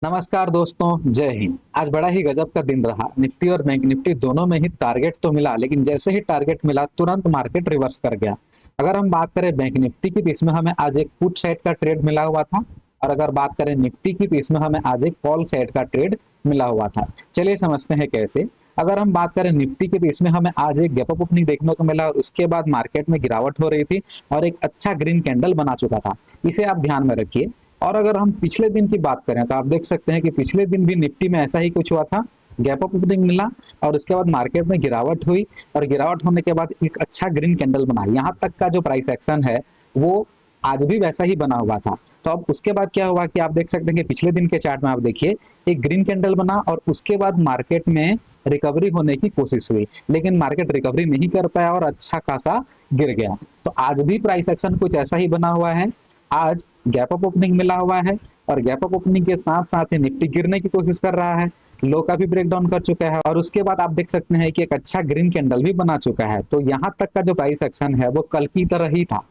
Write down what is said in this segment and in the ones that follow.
नमस्कार दोस्तों, जय हिंद। आज बड़ा ही गजब का दिन रहा। निफ्टी और बैंक निफ्टी दोनों में ही टारगेट तो मिला, लेकिन जैसे ही टारगेट मिला तुरंत मार्केट रिवर्स कर गया। अगर हम बात करें बैंक निफ्टी की तो इसमें हमें आज एक पुट साइड का ट्रेड मिला हुआ था, और अगर बात करें निफ्टी की तो इसमें हमें आज एक कॉल साइड का ट्रेड मिला हुआ था। चलिए समझते हैं कैसे। अगर हम बात करें निफ्टी की तो इसमें हमें आज एक गैप अप ओपनिंग देखने को मिला और उसके बाद मार्केट में गिरावट हो रही थी और एक अच्छा ग्रीन कैंडल बना चुका था। इसे आप ध्यान में रखिए। और अगर हम पिछले दिन की बात करें तो आप देख सकते हैं कि पिछले दिन भी निफ्टी में ऐसा ही कुछ हुआ था। गैप अप ओपनिंग मिला और उसके बाद मार्केट में गिरावट हुई, और गिरावट होने के बाद एक अच्छा ग्रीन कैंडल बना। यहाँ तक का जो प्राइस एक्शन है वो आज भी वैसा ही बना हुआ था। तो अब उसके बाद क्या हुआ कि आप देख सकते हैं कि पिछले दिन के चार्ट में आप देखिए, एक ग्रीन कैंडल बना और उसके बाद मार्केट में रिकवरी होने की कोशिश हुई, लेकिन मार्केट रिकवरी नहीं कर पाया और अच्छा खासा गिर गया। तो आज भी प्राइस एक्शन कुछ ऐसा ही बना हुआ है। आज गैप अप ओपनिंग मिला हुआ है और गैप अप ओपनिंग के साथ साथ ही निफ्टी गिरने की कोशिश कर रहा है। लो का भी ब्रेक डाउन कर चुका है और उसके बाद आप देख सकते हैं कि एक अच्छा ग्रीन कैंडल भी बना चुका है। तो यहाँ तक का जो प्राइस एक्शन है वो कल की तरह ही था।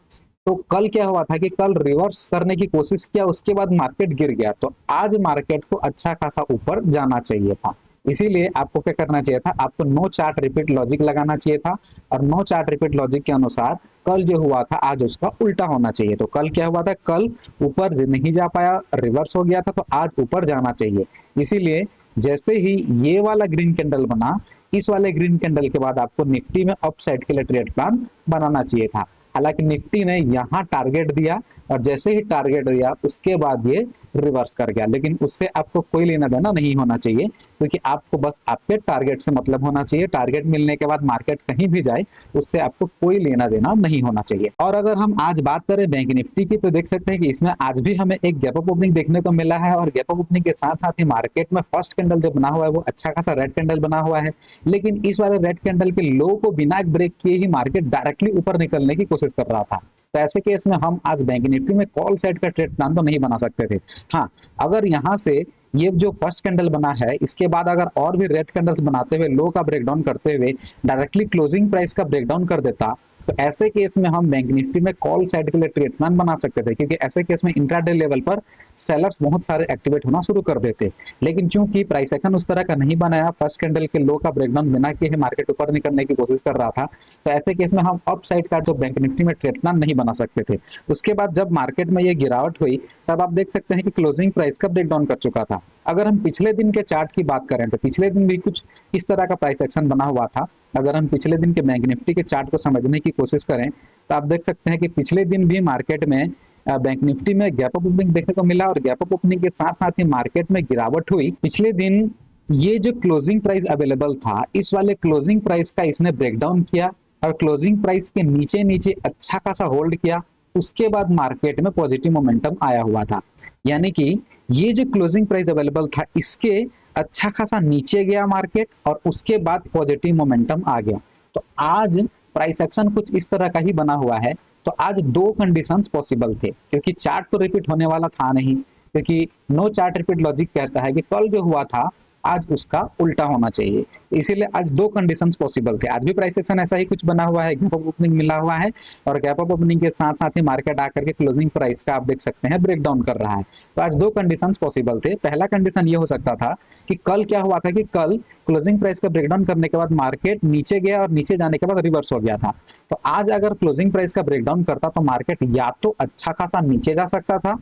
तो कल क्या हुआ था कि कल रिवर्स करने की कोशिश किया, उसके बाद मार्केट गिर गया। तो आज मार्केट को अच्छा खासा ऊपर जाना चाहिए था। इसीलिए आपको क्या करना चाहिए था, आपको नो चार्ट रिपीट लॉजिक लगाना चाहिए था। और नो चार्ट रिपीट लॉजिक के अनुसार कल जो हुआ था आज उसका उल्टा होना चाहिए। तो कल क्या हुआ था, कल ऊपर नहीं जा पाया, रिवर्स हो गया था, तो आज ऊपर जाना चाहिए। इसीलिए जैसे ही ये वाला ग्रीन कैंडल बना, इस वाले ग्रीन कैंडल के बाद आपको निफ्टी में अप साइड के लिए ट्रेड प्लान बनाना चाहिए था। हालांकि निफ्टी ने यहाँ टारगेट दिया और जैसे ही टारगेट दिया उसके बाद ये रिवर्स कर गया, लेकिन उससे आपको कोई लेना देना नहीं होना चाहिए, क्योंकि आपको बस आपके टारगेट से मतलब होना चाहिए। टारगेट मिलने के बाद मार्केट कहीं भी जाए उससे आपको कोई लेना देना नहीं होना चाहिए। और अगर हम आज बात करें बैंक निफ्टी की तो देख सकते हैं कि इसमें आज भी हमें एक गैप अप ओपनिंग देखने को मिला है, और गैप अप ओपनिंग के साथ साथ ही मार्केट में फर्स्ट कैंडल जो बना हुआ है वो अच्छा खासा रेड कैंडल बना हुआ है। लेकिन इस वाले रेड कैंडल के लो को बिना ब्रेक किए ही मार्केट डायरेक्टली ऊपर निकलने की कोशिश कर रहा था। तो ऐसे केस में हम आज बैंक निफ्टी में कॉल साइड का ट्रेड प्लान तो नहीं बना सकते थे। हाँ, अगर यहाँ से ये जो फर्स्ट कैंडल बना है इसके बाद अगर और भी रेड कैंडल्स बनाते हुए लो का ब्रेकडाउन करते हुए डायरेक्टली क्लोजिंग प्राइस का ब्रेकडाउन कर देता, तो ऐसे केस में हम बैंक निफ्टी में कॉल साइड के लिए ट्रेड प्लान बना सकते थे, क्योंकि ऐसे केस में इंट्राडे लेवल पर सेलर्स बहुत सारे एक्टिवेट होना शुरू कर देते। लेकिन चूंकि प्राइस एक्शन उस तरह का नहीं बनाया, फर्स्ट कैंडल के लो का ब्रेकडाउन बिना किए मार्केट ऊपर निकलने की कोशिश कर रहा था, तो ऐसे केस में हम अप साइड का जो बैंक निफ्टी में ट्रेड प्लान नहीं बना सकते थे। उसके बाद जब मार्केट में ये गिरावट हुई तब आप देख सकते हैं कि क्लोजिंग प्राइस का ब्रेकडाउन कर चुका था। अगर हम पिछले दिन के चार्ट की बात करें तो पिछले दिन भी कुछ इस तरह का प्राइस एक्शन बना हुआ था। अगर हम पिछले दिन के बैंक निफ्टी के चार्ट को समझने की कोशिश करें तो आप देख सकते हैं कि पिछले दिन भी मार्केट में बैंक निफ्टी में गैप अप ओपनिंग देखने को मिला, और गैप अप ओपनिंग के साथ साथ ही मार्केट में गिरावट हुई। पिछले दिन ये जो क्लोजिंग प्राइस अवेलेबल था, इस वाले क्लोजिंग प्राइस का इसने ब्रेकडाउन किया और क्लोजिंग प्राइस के नीचे नीचे अच्छा खासा होल्ड किया। उसके बाद मार्केट में पॉजिटिव मोमेंटम आया हुआ था। यानी कि ये जो क्लोजिंग प्राइस अवेलेबल था इसके अच्छा खासा नीचे गया मार्केट और उसके बाद पॉजिटिव मोमेंटम आ गया। तो आज प्राइस एक्शन कुछ इस तरह का ही बना हुआ है। तो आज दो कंडीशंस पॉसिबल थे, क्योंकि चार्ट तो रिपीट होने वाला था नहीं, क्योंकि नो चार्ट रिपीट लॉजिक कहता है कि कल जो हुआ था आज उसका उल्टा होना चाहिए। इसीलिए आज दो कंडीशंस पॉसिबल थे। आज भी प्राइस एक्शन ऐसा ही कुछ बना हुआ है, गैप अप ओपनिंग मिला हुआ है और गैप अप ओपनिंग के साथ साथ ही मार्केट आकर के क्लोजिंग प्राइस का आप देख सकते हैं ब्रेकडाउन कर रहा है। तो आज दो कंडीशंस पॉसिबल थे। पहला कंडीशन ये हो सकता था कि कल क्या हुआ था कि कल क्लोजिंग प्राइस का ब्रेकडाउन करने के बाद मार्केट नीचे गया और नीचे जाने के बाद रिवर्स हो गया था। तो आज अगर क्लोजिंग प्राइस का ब्रेकडाउन करता तो मार्केट या तो अच्छा खासा नीचे जा सकता था,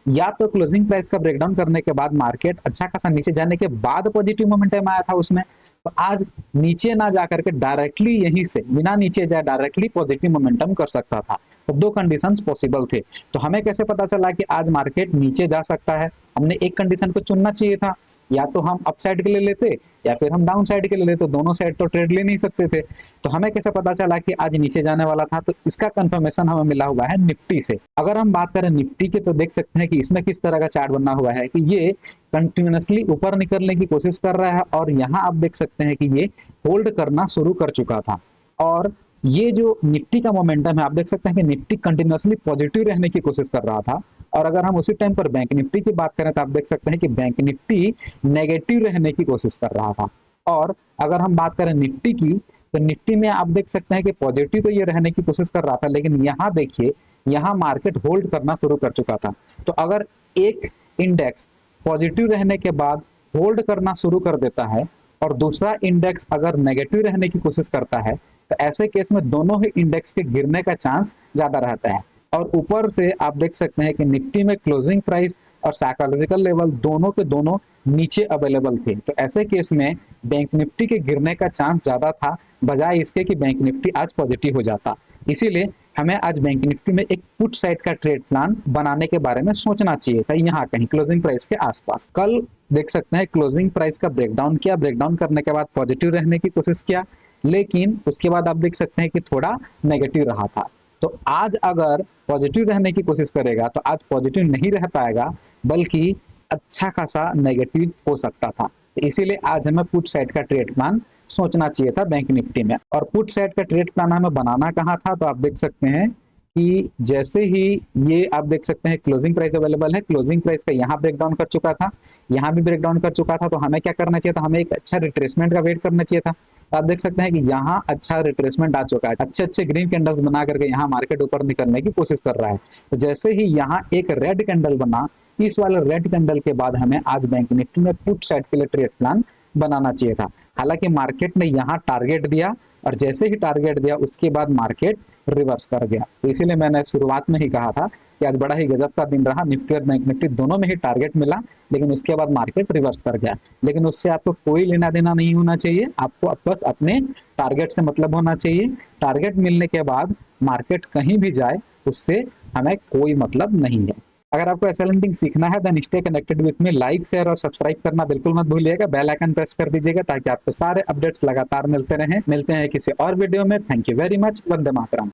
या तो क्लोजिंग प्राइस का ब्रेकडाउन करने के बाद मार्केट अच्छा खासा नीचे जाने के बाद पॉजिटिव मोमेंटम आया था उसमें। तो आज नीचे ना जाकर के डायरेक्टली यहीं से बिना नीचे जाए डायरेक्टली पॉजिटिव मोमेंटम कर सकता था। तो दो कंडीशंस पॉसिबल थे। तो हमें कैसे पता चला कि आज मार्केट नीचे जा सकता है? हमने एक कंडीशन को चुनना चाहिए था। या तो हम अप साइड के लिए लेते या फिर हम डाउन साइड के लिए लेते, दोनों साइड तो ट्रेड ले नहीं सकते थे। तो हमें कैसे पता चला कि आज नीचे जाने वाला था? तो इसका कंफर्मेशन हमें मिला हुआ है निफ्टी से। अगर हम बात करें निफ्टी की तो देख सकते हैं कि इसमें किस तरह का चार्ट बना हुआ है कि ये कंटिन्यूअसली ऊपर निकलने की कोशिश कर रहा है, और यहाँ आप देख सकते हैं कि ये होल्ड करना शुरू कर चुका था। और ये जो निफ्टी का मोमेंटम है आप देख सकते हैं कि निफ्टी कंटिन्यूअसली पॉजिटिव रहने की कोशिश कर रहा था। और अगर हम उसी टाइम पर बैंक निफ्टी की बात करें तो आप देख सकते हैं कि बैंक निफ्टी नेगेटिव रहने की कोशिश कर रहा था। और अगर हम बात करें निफ्टी की तो निफ्टी में आप देख सकते हैं कि पॉजिटिव तो ये रहने की कोशिश कर रहा था, लेकिन यहाँ देखिए, यहाँ मार्केट होल्ड करना शुरू कर चुका था। तो अगर एक इंडेक्स पॉजिटिव रहने के बाद होल्ड करना शुरू कर देता है और दूसरा इंडेक्स अगर नेगेटिव रहने की कोशिश करता है, तो ऐसे केस में दोनों ही इंडेक्स के गिरने का चांस ज्यादा रहता है। और ऊपर से आप देख सकते हैं कि निफ्टी में क्लोजिंग प्राइस और साइकोलॉजिकल लेवल दोनों के दोनों नीचे अवेलेबल थे, तो ऐसे केस में बैंक निफ्टी के गिरने का चांस ज्यादा था, बजाय इसके कि बैंक निफ्टी आज पॉजिटिव हो जाता। इसीलिए हमें आज बैंक निफ्टी में एक पुट साइड का ट्रेड प्लान बनाने के बारे में सोचना चाहिए था, यहाँ कहीं क्लोजिंग प्राइस के आसपास। कल देख सकते हैं क्लोजिंग प्राइस का ब्रेकडाउन किया, ब्रेकडाउन करने के बाद पॉजिटिव रहने की कोशिश किया, लेकिन उसके बाद आप देख सकते हैं कि थोड़ा नेगेटिव रहा था। तो आज अगर पॉजिटिव रहने की कोशिश करेगा तो आज पॉजिटिव नहीं रह पाएगा, बल्कि अच्छा खासा नेगेटिव हो सकता था। तो इसीलिए आज हमें पुट साइड का ट्रेड प्लान सोचना चाहिए था बैंक निफ्टी में। और पुट साइड का ट्रेड प्लान हमें बनाना कहाँ था, तो आप देख सकते हैं कि जैसे ही ये आप देख सकते हैं क्लोजिंग प्राइस अवेलेबल है, क्लोजिंग प्राइस का यहाँ ब्रेकडाउन कर चुका था, यहाँ भी ब्रेकडाउन कर चुका था, तो हमें क्या करना चाहिए था, हमें एक अच्छा रिट्रेसमेंट का वेट करना चाहिए था। तो आप देख सकते हैं कि यहाँ अच्छा रिट्रेसमेंट आ चुका है, अच्छे अच्छे ग्रीन कैंडल्स बना करके यहाँ मार्केट ऊपर निकलने की कोशिश कर रहा है। तो जैसे ही यहाँ एक रेड कैंडल बना, इस वाले रेड कैंडल के बाद हमें आज बैंक निफ्टी में पुट साइड के लिए ट्रेड प्लान बनाना चाहिए था। हालांकि मार्केट ने यहाँ टारगेट दिया और जैसे ही टारगेट दिया उसके बाद मार्केट रिवर्स कर गया। तो इसीलिए मैंने शुरुआत में ही कहा था कि आज बड़ा ही गजब का दिन रहा, निफ्टी और बैंक निफ्टी दोनों में ही टारगेट मिला, लेकिन उसके बाद मार्केट रिवर्स कर गया। लेकिन उससे आपको कोई लेना देना नहीं होना चाहिए, आपको बस अपने टारगेट से मतलब होना चाहिए। टारगेट मिलने के बाद मार्केट कहीं भी जाए उससे हमें कोई मतलब नहीं है। अगर आपको ऐसा लर्निंग सीखना है then stay connected with me, like share और सब्सक्राइब करना बिल्कुल मत भूलिएगा, बेल आइकन प्रेस कर दीजिएगा ताकि आपको सारे अपडेट्स लगातार मिलते रहें। मिलते हैं किसी और वीडियो में। Thank you very much. Vande Mataram.